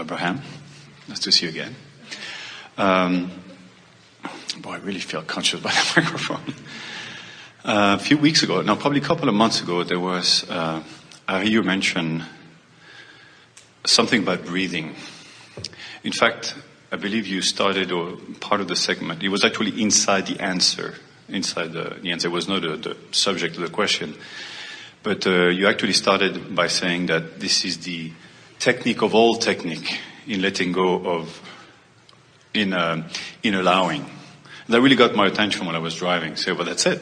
Abraham. Nice to see you again. Boy, I really feel conscious by the microphone. A few weeks ago, no, probably a couple of months ago, there was, I heard you mention something about breathing. In fact, I believe you started, or part of the segment, it was actually inside the answer. Inside the answer was not the subject of the question. But you actually started by saying that this is the technique of all technique in letting go of, in allowing. That really got my attention when I was driving. So, well, that's it.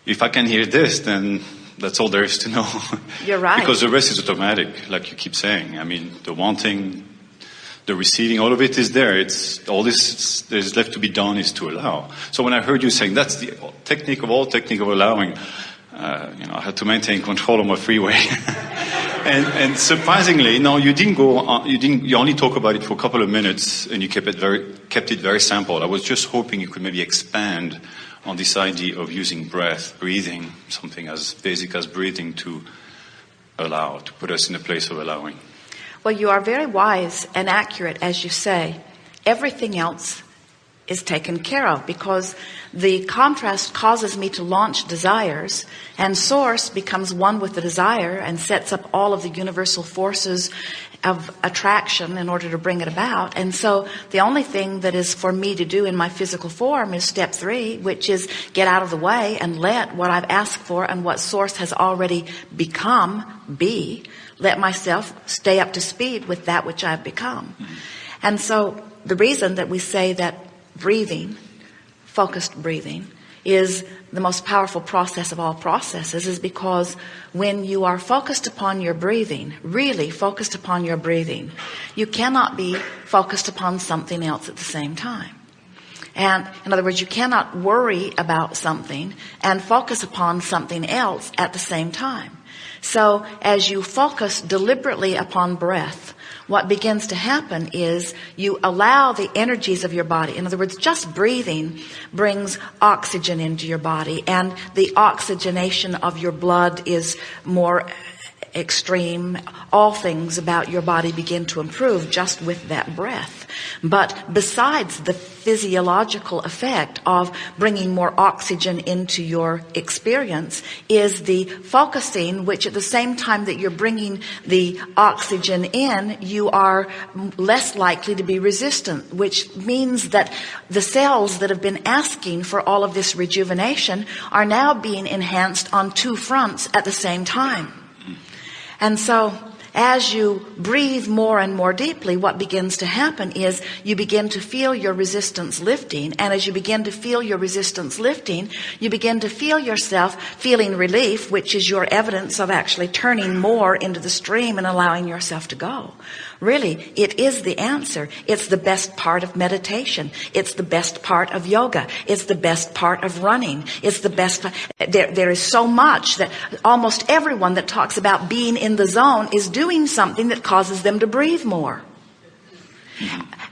If I can hear this, then that's all there is to know. You're right. Because the rest is automatic, like you keep saying. I mean, the wanting, the receiving, all of it is there. It's all this there's left to be done is to allow. So when I heard you saying that's the technique of all technique of allowing, I had to maintain control of my freeway. and surprisingly, no, you didn't go on, you only talk about it for a couple of minutes and you kept it very simple. I was just hoping you could maybe expand on this idea of using breath, breathing, something as basic as breathing to allow, to put us in a place of allowing. Well, you are very wise and accurate, as you say. Everything else is taken care of because the contrast causes me to launch desires, and source becomes one with the desire and sets up all of the universal forces of attraction in order to bring it about. And so the only thing that is for me to do in my physical form is step 3, which is get out of the way and let what I've asked for and what source has already become be. Let myself stay up to speed with that which I've become. And so the reason that we say that breathing, focused breathing, is the most powerful process of all processes is because when you are focused upon your breathing, really focused upon your breathing, you cannot be focused upon something else at the same time. And in other words, you cannot worry about something and focus upon something else at the same time. So as you focus deliberately upon breath, what begins to happen is you allow the energies of your body. In other words, just breathing brings oxygen into your body, and the oxygenation of your blood is more extreme. All things about your body begin to improve just with that breath. But besides the physiological effect of bringing more oxygen into your experience is the focusing, which at the same time that you're bringing the oxygen in, you are less likely to be resistant, which means that the cells that have been asking for all of this rejuvenation are now being enhanced on 2 fronts at the same time. And so as you breathe more and more deeply, what begins to happen is you begin to feel your resistance lifting. And as you begin to feel your resistance lifting, you begin to feel yourself feeling relief, which is your evidence of actually turning more into the stream and allowing yourself to go. Really, it is the answer. It's the best part of meditation. It's the best part of yoga. It's the best part of running. It's the best. There is so much that almost everyone that talks about being in the zone is doing something that causes them to breathe more.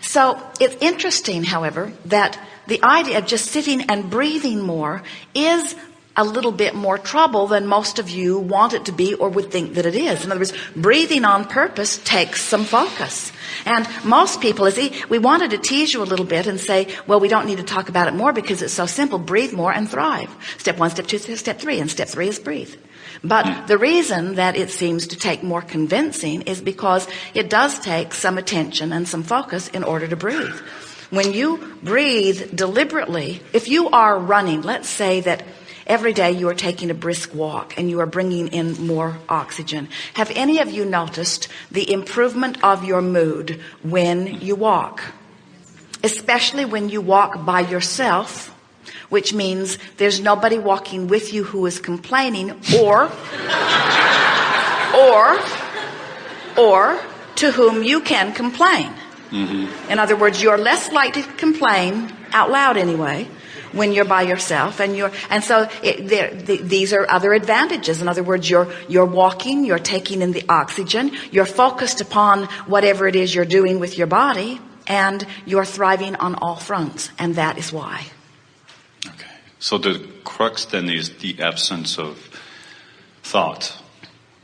So it's interesting, however, that the idea of just sitting and breathing more is a little bit more trouble than most of you want it to be or would think that it is. In other words, breathing on purpose takes some focus. And most people, we wanted to tease you a little bit and say, well, we don't need to talk about it more because it's so simple. Breathe more and thrive. Step 1, step 2, step 3, and step 3 is breathe. But the reason that it seems to take more convincing is because it does take some attention and some focus in order to breathe. When you breathe deliberately, if you are running, let's say that every day you are taking a brisk walk and you are bringing in more oxygen. Have any of you noticed the improvement of your mood when you walk? Especially when you walk by yourself, which means there's nobody walking with you who is complaining or to whom you can complain. In other words, you're less likely to complain out loud anyway when you're by yourself, and so these are other advantages. In other words, you're walking, you're taking in the oxygen, you're focused upon whatever it is you're doing with your body, and you're thriving on all fronts, and that is why. Okay, so the crux then is the absence of thought,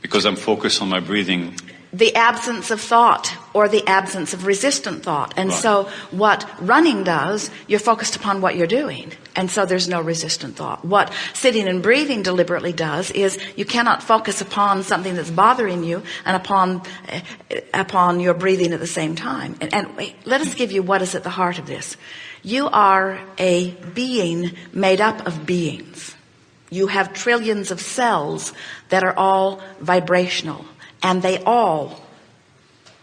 because I'm focused on my breathing. The absence of thought or the absence of resistant thought. And so what running does, you're focused upon what you're doing. And so there's no resistant thought. What sitting and breathing deliberately does is you cannot focus upon something that's bothering you and upon your breathing at the same time. And wait, let us give you what is at the heart of this. You are a being made up of beings. You have trillions of cells that are all vibrational, and they all,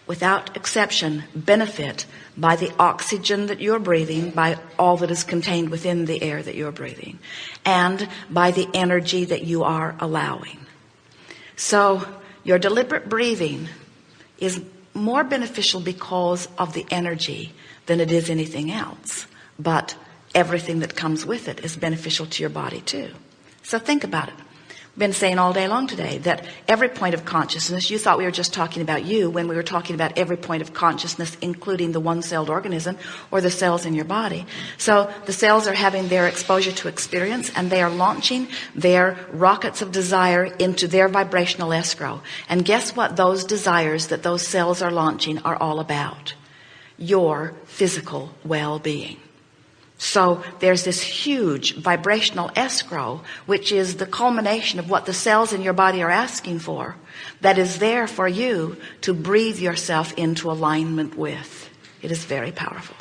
without exception, benefit by the oxygen that you're breathing, by all that is contained within the air that you're breathing, and by the energy that you are allowing. So your deliberate breathing is more beneficial because of the energy than it is anything else. But everything that comes with it is beneficial to your body too. So think about it. We've been saying all day long today that every point of consciousness, you thought we were just talking about you when we were talking about every point of consciousness, including the one-celled organism or the cells in your body. So the cells are having their exposure to experience, and they are launching their rockets of desire into their vibrational escrow. And guess what those desires that those cells are launching are all about? Your physical well-being. So there's this huge vibrational escrow, which is the culmination of what the cells in your body are asking for, that is there for you to breathe yourself into alignment with. It is very powerful.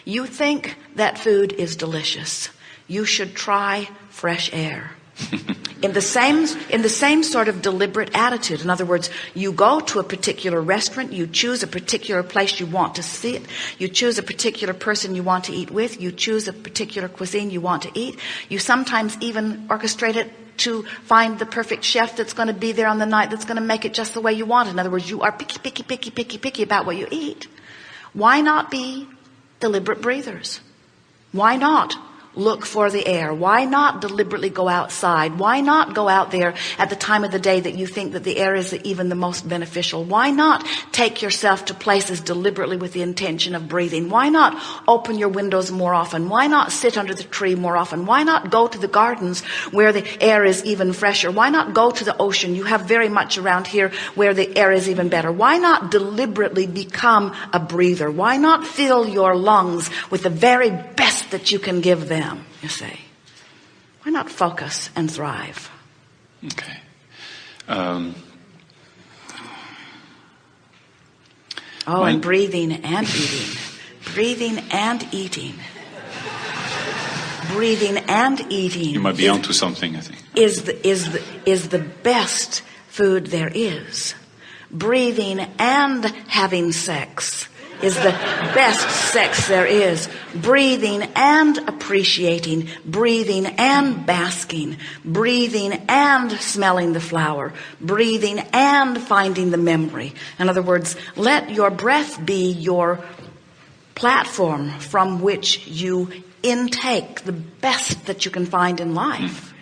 You think that food is delicious. You should try fresh air. In the same sort of deliberate attitude. In other words, you go to a particular restaurant, you choose a particular place you want to sit, you choose a particular person you want to eat with, you choose a particular cuisine you want to eat. You sometimes even orchestrate it to find the perfect chef that's going to be there on the night that's going to make it just the way you want. In other words, you are picky about what you eat. Why not be deliberate breathers? Why not look for the air? Why not deliberately go outside? Why not go out there at the time of the day that you think that the air is even the most beneficial? Why not take yourself to places deliberately with the intention of breathing? Why not open your windows more often? Why not sit under the tree more often? Why not go to the gardens where the air is even fresher? Why not go to the ocean? You have very much around here where the air is even better. Why not deliberately become a breather? Why not fill your lungs with the very best that you can give them? You say, why not focus and thrive? Okay. And breathing and eating. Breathing and eating. Breathing and eating. You might be onto something, I think. Is the best food there is. Breathing and having sex is the best sex there is. Breathing and appreciating, breathing and basking, breathing and smelling the flower, breathing and finding the memory. In other words, let your breath be your platform from which you intake the best that you can find in life.